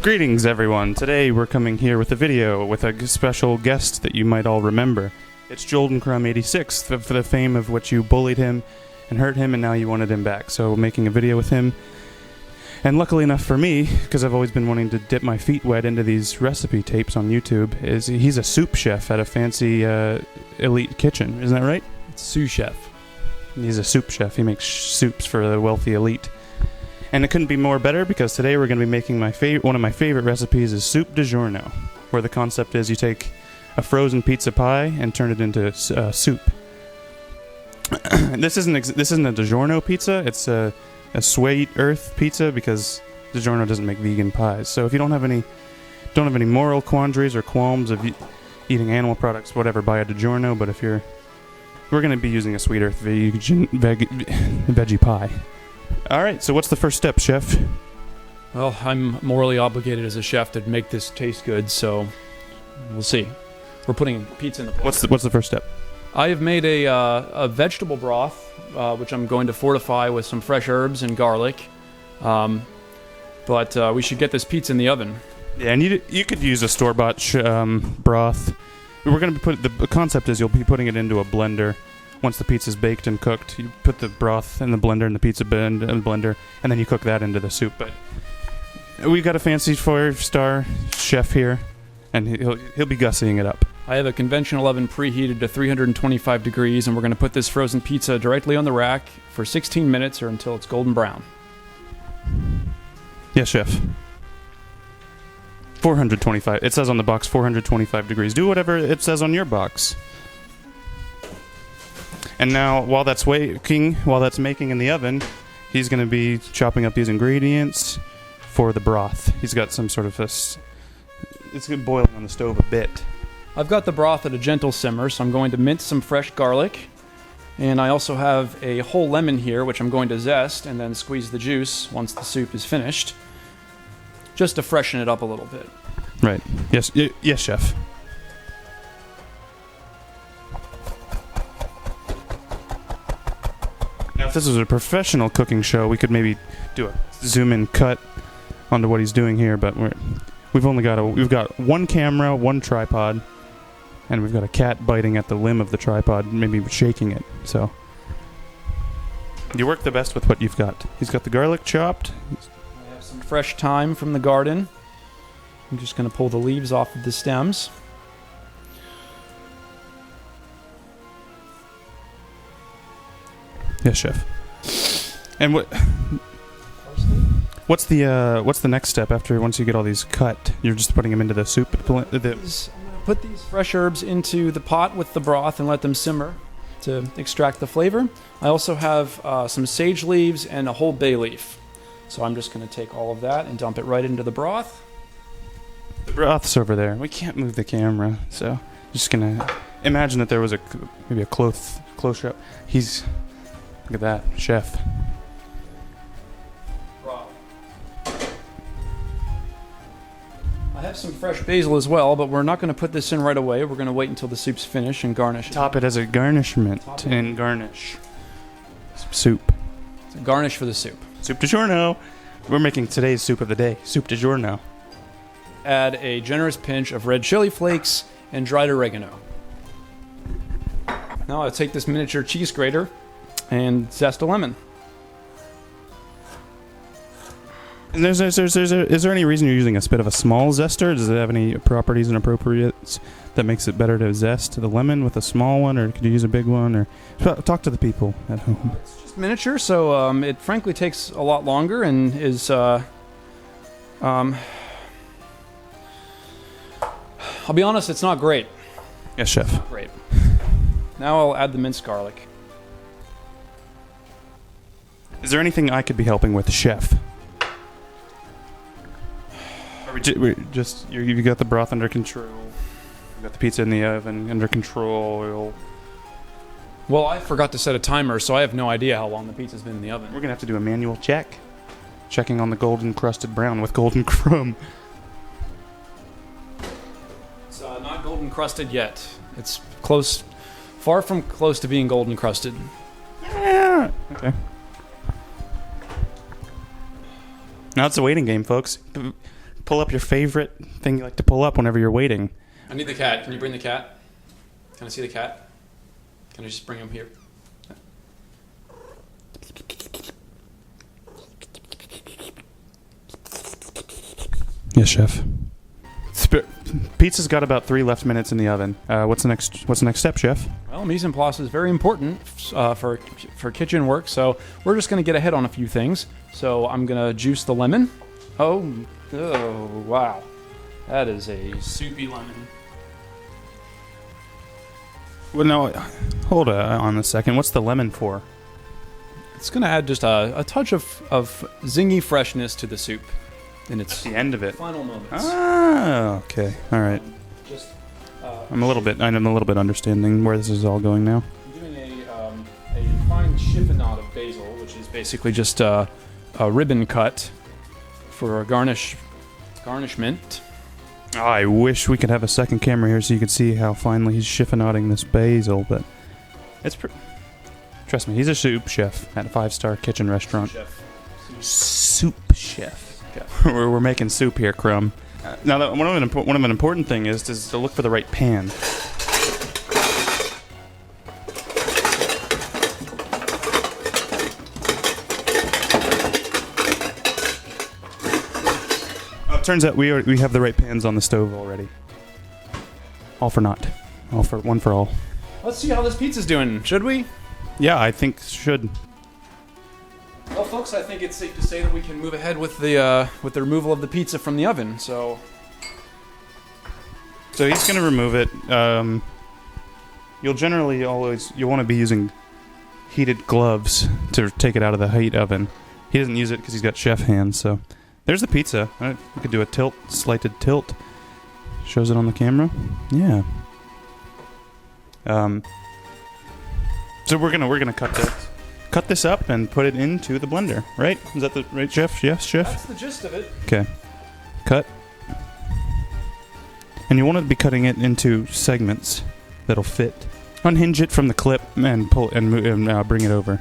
Greetings, everyone. Today we're coming here with a video with a special guest that you might all remember. It's Jolden Crumb 86, for the fame of which you bullied him and hurt him, and now you wanted him back. So making a video with him. And luckily enough for me, because I've always been wanting to dip my feet wet into these recipe tapes on YouTube, is he's a soup chef at a fancy elite kitchen. Isn't that right? It's sous chef. He's a soup chef. He makes soups for the wealthy elite. And it couldn't be more better because today we're going to be making one of my favorite recipes is soup digiorno, where the concept is you take a frozen pizza pie and turn it into soup. This isn't a digiorno pizza. It's a Sweat Earth pizza because DiGiorno doesn't make vegan pies. So if you don't have any moral quandaries or qualms of eating animal products, whatever, buy a DiGiorno. But we're going to be using a Sweat Earth veggie pie. All right. So what's the first step, chef? Well, I'm morally obligated as a chef to make this taste good, so we'll see. We're putting pizza in the pot. What's the first step? I have made a vegetable broth, which I'm going to fortify with some fresh herbs and garlic. But we should get this pizza in the oven. Yeah, and you could use a store-bought broth. We're going to the concept is you'll be putting it into a blender. Once the pizza's baked and cooked, you put the broth in the blender and the pizza in the blender, and then you cook that into the soup. But we've got a fancy 4-star chef here, and he'll be gussying it up. I have a conventional oven preheated to 325 degrees, and we're going to put this frozen pizza directly on the rack for 16 minutes or until it's golden brown. Yes, chef. 425. It says on the box 425 degrees. Do whatever it says on your box. And now, while that's making in the oven, he's going to be chopping up these ingredients for the broth. He's got some sort of it's boiling on the stove a bit. I've got the broth at a gentle simmer, so I'm going to mince some fresh garlic. And I also have a whole lemon here, which I'm going to zest and then squeeze the juice once the soup is finished, just to freshen it up a little bit. Right. Yes, chef. Now, if this was a professional cooking show, we could maybe do a zoom-in cut onto what he's doing here, but we've got one camera, one tripod, and we've got a cat biting at the limb of the tripod, maybe shaking it. So you work the best with what you've got. He's got the garlic chopped. I have some fresh thyme from the garden. I'm just going to pull the leaves off of the stems. Yes, chef. And what's the next step once you get all these cut? You're just putting them into the soup. I'm going to put these fresh herbs into the pot with the broth and let them simmer to extract the flavor. I also have some sage leaves and a whole bay leaf. So I'm just going to take all of that and dump it right into the broth. The broth's over there. We can't move the camera, so just going to imagine that there was maybe a close shot. Look at that, chef. I have some fresh basil as well, but we're not going to put this in right away. We're going to wait until the soup's finished and garnish it. Top it as a garnishment and garnish. Soup. It's a garnish for the soup. Soup DiGiorno. We're making today's soup of the day. Soup DiGiorno. Add a generous pinch of red chili flakes and dried oregano. Now I'll take this miniature cheese grater and zest a lemon. And is there any reason you're using a bit of a small zester? Does it have any properties and appropriates that makes it better to zest the lemon with a small one, or could you use a big one? Or talk to the people at home. It's just miniature, so it frankly takes a lot longer and is I'll be honest, it's not great. Yes, chef. Not great. Now I'll add the minced garlic. Is there anything I could be helping with, chef? You got the broth under control. You got the pizza in the oven under control. Well, I forgot to set a timer, so I have no idea how long the pizza's been in the oven. We're gonna have to do a manual check, checking on the golden crusted brown with golden crumb. It's not golden crusted yet. It's close, far from close to being golden crusted. Yeah. Okay. Now it's a waiting game, folks. pull up your favorite thing you like to pull up whenever you're waiting. I need the cat. Can you bring the cat? Can I see the cat? Can I just bring him here? Yes, chef. Pizza's got about 3 left minutes in the oven. What's the next step, chef? Well, mise en place is very important for kitchen work, so we're just going to get ahead on a few things. So I'm going to juice the lemon. Oh, wow. That is a soupy lemon. Well, no, hold on a second. What's the lemon for? It's going to add just a touch of zingy freshness to the soup in its The end of it. final moments. Ah, okay. All right. Just, I'm a little bit understanding where this is all going now. I'm doing a fine chiffonade of basil, which is basically just a ribbon cut for a garnishment. Oh, I wish we could have a second camera here so you could see how finely he's chiffonading this basil, but it's trust me, he's a soup chef at a 5-star kitchen restaurant. Chef. Soup chef. We're making soup here, Crumb. Now, one of an important thing is to look for the right pan. It turns out we have the right pans on the stove already. All for naught. One for all. Let's see how this pizza's doing, should we? Yeah, I think should. Well, folks, I think it's safe to say that we can move ahead with the removal of the pizza from the oven. So he's going to remove it. You'll generally you'll want to be using heated gloves to take it out of the heat oven. He doesn't use it because he's got chef hands. So there's the pizza. We could do a slighted tilt. Shows it on the camera. Yeah. So we're gonna cut this up and put it into the blender, right? Is that the right, chef? Yes, chef. that's the gist of it. Okay. Cut. And you want to be cutting it into segments that'll fit. Unhinge it from the clip and pull and bring it over.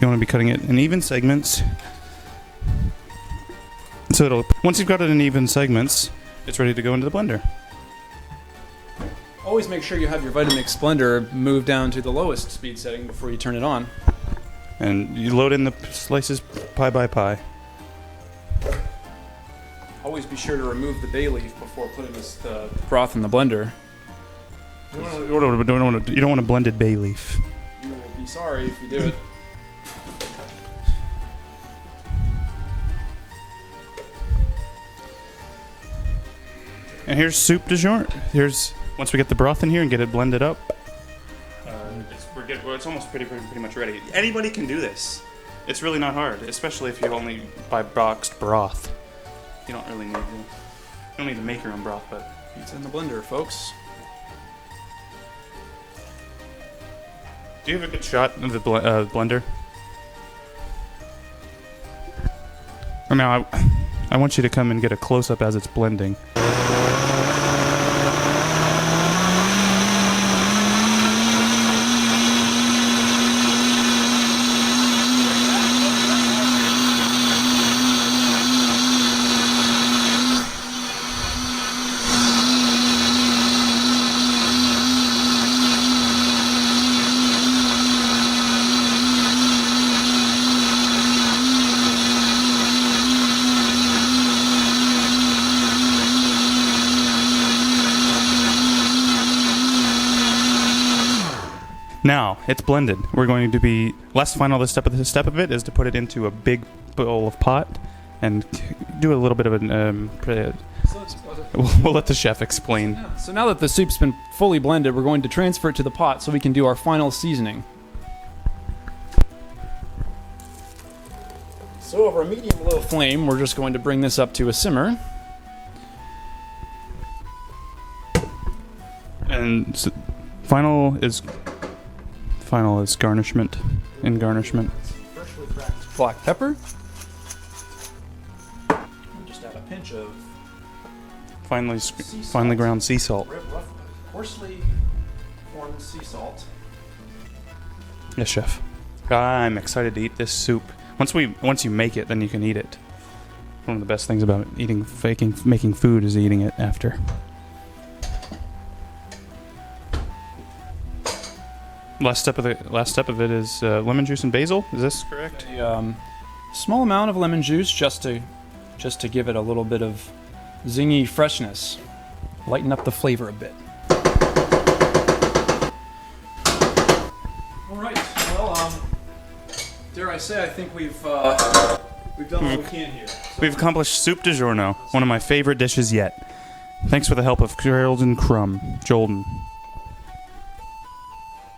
You want to be cutting it in even segments. So once you've got it in even segments, it's ready to go into the blender. Always make sure you have your Vitamix blender moved down to the lowest speed setting before you turn it on. And you load in the slices pie by pie. Always be sure to remove the bay leaf before putting the broth in the blender. You don't want a blended bay leaf. You will be sorry if you do it. And here's soup du jour. Once we get the broth in here and get it blended up, it's almost pretty much ready. Anybody can do this. It's really not hard, especially if you only buy boxed broth. You don't really need to make your own broth, but It's in the blender, folks. Do you have a good shot of the blender? Or now I want you to come and get a close-up as it's blending. Now, it's blended. We're going to be last final. The step of it is to put it into a big bowl of pot and do a little bit of an. We'll let the chef explain. So now that the soup's been fully blended, we're going to transfer it to the pot so we can do our final seasoning. So over a medium-low flame, we're just going to bring this up to a simmer. And final is garnishment. In garnishment. Freshly cracked black pepper. And just add a pinch of Finely ground sea salt. coarsely formed sea salt. Yes, chef. I'm excited to eat this soup. Once you make it, then you can eat it. One of the best things about making food is eating it after. Last step of it is lemon juice and basil. Is this correct? A small amount of lemon juice just to give it a little bit of zingy freshness, lighten up the flavor a bit. All right. Well, dare I say, I think we've done what we can here. So We've accomplished soup digiorno, one of my favorite dishes yet. Thanks for the help of Jolden Jolden.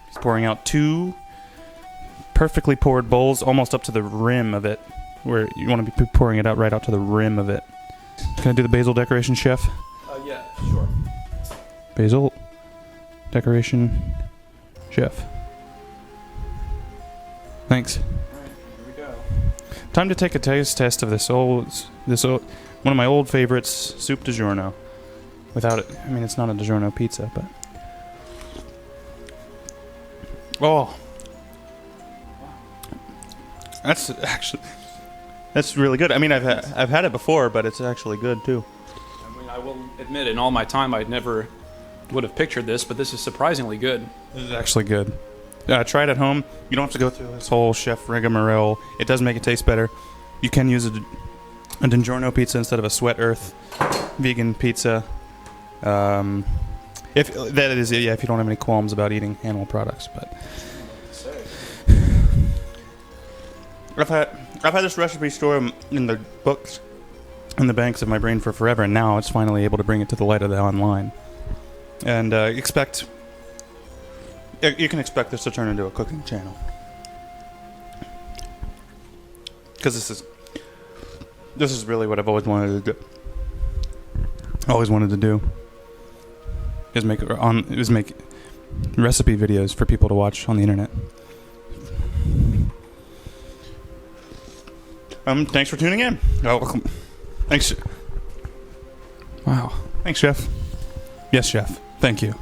He's pouring out 2 perfectly poured bowls, almost up to the rim of it, where you want to be pouring it out right out to the rim of it. Can I do the basil decoration, chef? yeah, sure. Basil decoration, chef. Thanks. All right, here we go. Time to take a taste test of this old, one of my old favorites, soup DiGiorno. Without it, I mean, it's not a DiGiorno pizza, but oh, that's really good. I mean, I've had it before, but it's actually good too. I mean, I will admit, in all my time, I never would have pictured this, but this is surprisingly good. This is actually good. Try it at home. You don't have to go through this whole chef rigmarole. It does make it taste better. You can use a DiGiorno pizza instead of a Sweat Earth vegan pizza. If that is, yeah, if you don't have any qualms about eating animal products, but I've had this recipe stored in the books, in the banks of my brain for forever, and now it's finally able to bring it to the light of the online. And you can expect this to turn into a cooking channel, because this is really what I've always wanted to do. Is make recipe videos for people to watch on the internet. Thanks for tuning in. Oh, thanks. Wow. Thanks, chef. Yes, chef. Thank you.